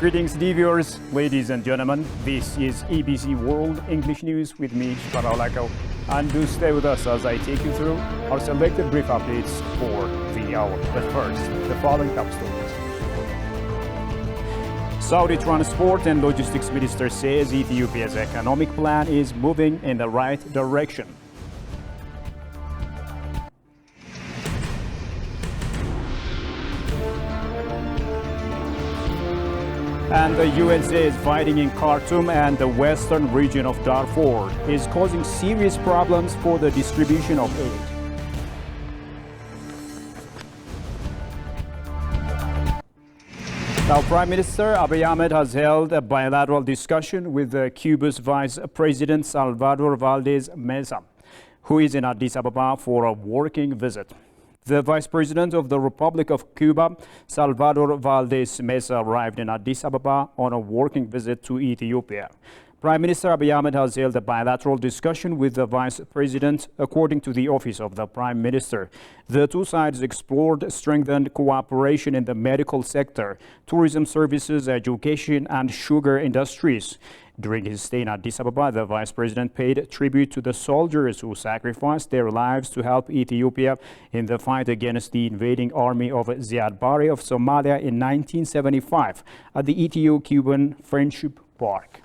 Greetings, viewers, ladies and gentlemen. This is EBC World English News with me, Shparalako. And do stay with us as I take you through our selected brief updates for the hour. But first, the following top stories. Saudi Transport and Logistics Minister says Ethiopia's economic plan is moving in the right direction. And the UN says fighting in Khartoum and the western region of Darfur is causing serious problems for the distribution of aid. Now, Prime Minister Abiy Ahmed has held a bilateral discussion with Cuba's Vice President Salvador Valdez Mesa, who is in Addis Ababa for a working visit. The Vice President of the Republic of Cuba, Salvador Valdez Mesa, arrived in Addis Ababa on a working visit to Ethiopia. Prime Minister Abiy Ahmed has held a bilateral discussion with the Vice President, according to the Office of the Prime Minister. The two sides explored strengthened cooperation in the medical sector, tourism services, education, and sugar industries. During his stay in Addis Ababa, the Vice President paid tribute to the soldiers who sacrificed their lives to help Ethiopia in the fight against the invading army of Ziad Barre of Somalia in 1975 at the Ethio-Cuban Friendship Park.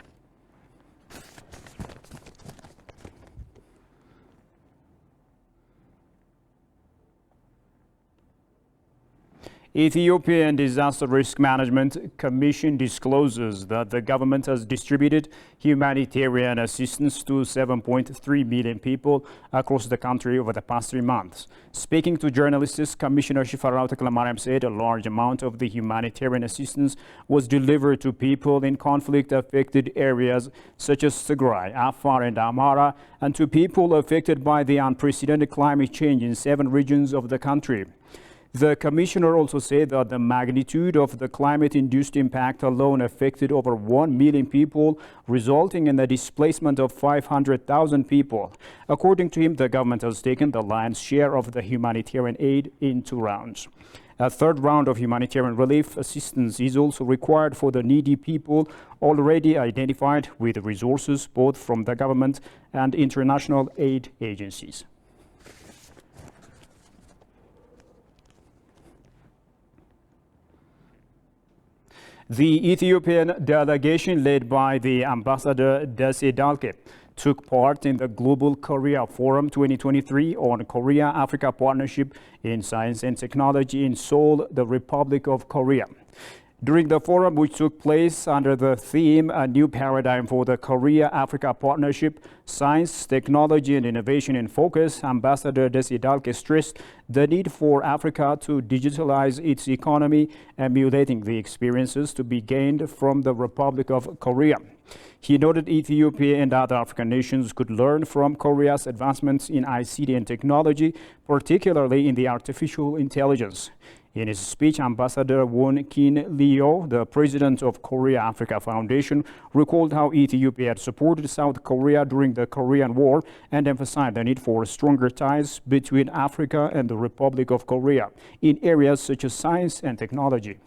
Ethiopian Disaster Risk Management Commission discloses that the government has distributed humanitarian assistance to 7.3 million people across the country over the past 3 months. Speaking to journalists, Commissioner Shifarao Teclamariam said a large amount of the humanitarian assistance was delivered to people in conflict-affected areas such as Tigray, Afar, and Amhara, and to people affected by the unprecedented climate change in 7 regions of the country. The commissioner also said that the magnitude of the climate-induced impact alone affected over 1 million people, resulting in the displacement of 500,000 people. According to him, the government has taken the lion's share of the humanitarian aid in 2 rounds. A 3rd round of humanitarian relief assistance is also required for the needy people already identified with resources both from the government and international aid agencies. The Ethiopian delegation led by the Ambassador Desi Dalke took part in the Global Korea Forum 2023 on Korea-Africa Partnership in Science and Technology in Seoul, the Republic of Korea. During the forum, which took place under the theme A New Paradigm for the Korea-Africa Partnership, Science, Technology and Innovation in Focus, Ambassador Desi Dalke stressed the need for Africa to digitalize its economy, emulating the experiences to be gained from the Republic of Korea. He noted Ethiopia and other African nations could learn from Korea's advancements in ICT and technology, particularly in the artificial intelligence. In his speech, Ambassador Won Kin Leo, the president of Korea-Africa Foundation, recalled how Ethiopia had supported South Korea during the Korean War and emphasized the need for stronger ties between Africa and the Republic of Korea in areas such as science and technology.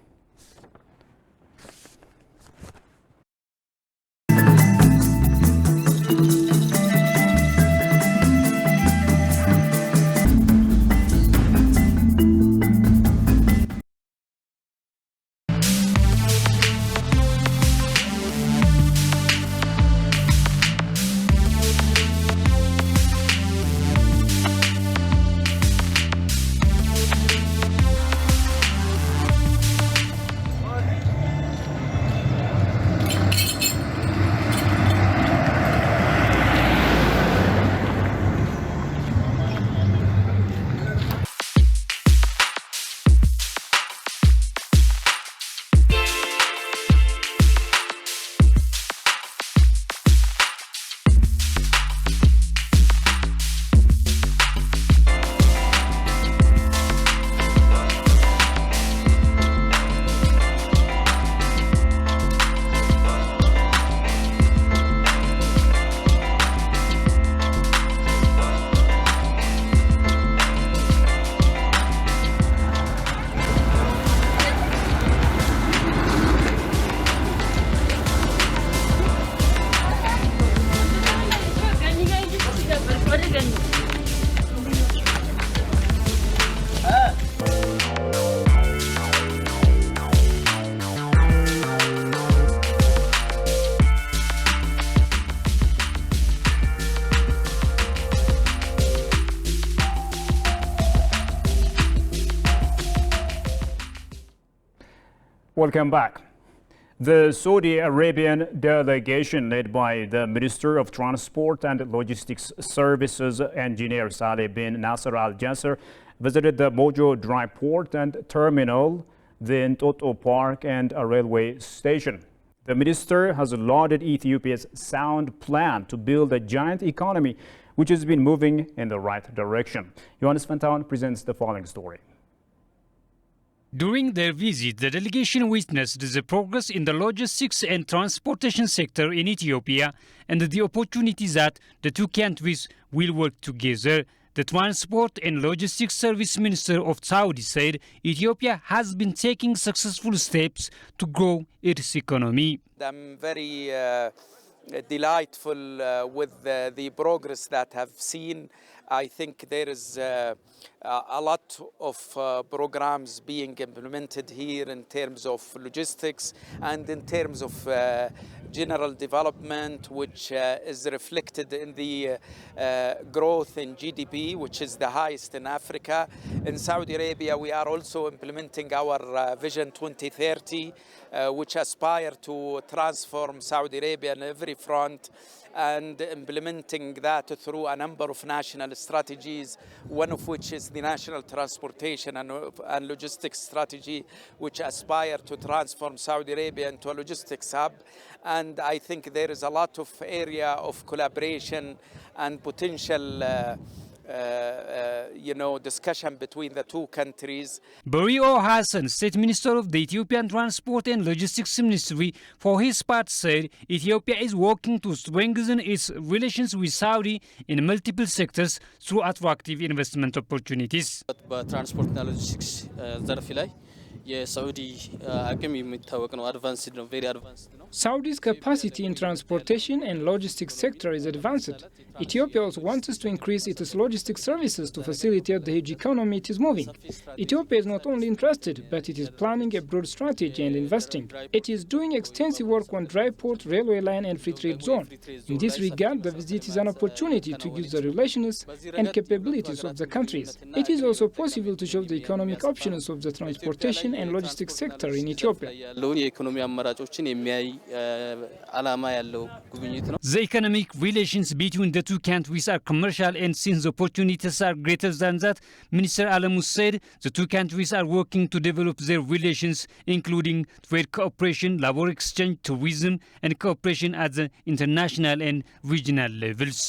Welcome back. The Saudi Arabian delegation led by the Minister of Transport and Logistics Services Engineer Saleh bin Nasser Al Jasser visited the Mojo Dry Port and Terminal, the Entoto Park and a railway station. The minister has lauded Ethiopia's sound plan to build a giant economy which has been moving in the right direction. Johannes Fantaun presents the following story. During their visit, the delegation witnessed the progress in the logistics and transportation sector in Ethiopia and the opportunities that the two countries will work together. The Transport and Logistics Service Minister of Saudi said Ethiopia has been taking successful steps to grow its economy. I'm very delightful with the progress that I've seen. I think there is a lot of programs being implemented here in terms of logistics and in terms of general development, which is reflected in the growth in GDP, which is the highest in Africa. In Saudi Arabia, we are also implementing our Vision 2030, which aspire to transform Saudi Arabia on every front, and implementing that through a number of national strategies, one of which is the National Transportation and Logistics Strategy, which aspire to transform Saudi Arabia into a logistics hub. And I think there is a lot of area of collaboration and potential discussion between the two countries. Bario Hassan, State Minister of the Ethiopian Transport and Logistics Ministry, for his part said Ethiopia is working to strengthen its relations with Saudi in multiple sectors through attractive investment opportunities. በትራንስፖርትና ሎጂስቲክስ ዘርፍ ላይ የሳዑዲ አቅም የሚታወቅ ነው። አድቫንስድ ነው። ቬሪ አድቫንስድ ነው። Saudi's capacity in transportation and logistics sector is advanced. Ethiopia also wants to increase its logistics services to facilitate the huge economy it is moving. Ethiopia is not only interested, but it is planning a broad strategy and investing. It is doing extensive work on dry port, railway line and free trade zone. In this regard, the visit is an opportunity to use the relations and capabilities of the countries. It is also possible to show the economic options of the transportation and logistics sector in Ethiopia. The economic relations between the two countries are commercial, and since the opportunities are greater than that, Minister Alamu said the two countries are working to develop their relations, including trade cooperation, labor exchange, tourism, and cooperation at the international and regional levels.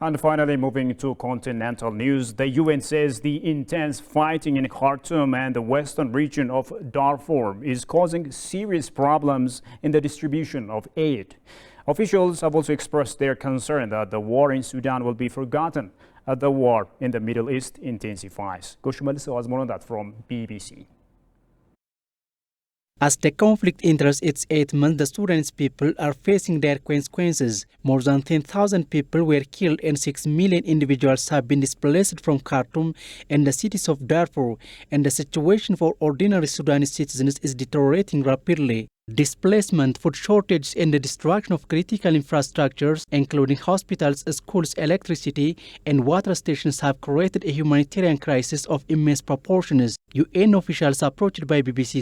And finally, moving to continental news, the UN says the intense fighting in Khartoum and the western region of Darfur is causing serious problems in the distribution of aid. Officials have also expressed their concern that the war in Sudan will be forgotten as the war in the Middle East intensifies. Goshumalis Azmonondat from BBC. As the conflict enters its 8th month, the Sudanese people are facing their consequences. More than 10,000 people were killed and 6 million individuals have been displaced from Khartoum and the cities of Darfur, and the situation for ordinary Sudanese citizens is deteriorating rapidly. Displacement, food shortages, and the destruction of critical infrastructures, including hospitals, schools, electricity, and water stations, have created a humanitarian crisis of immense proportions. UN officials approached by BBC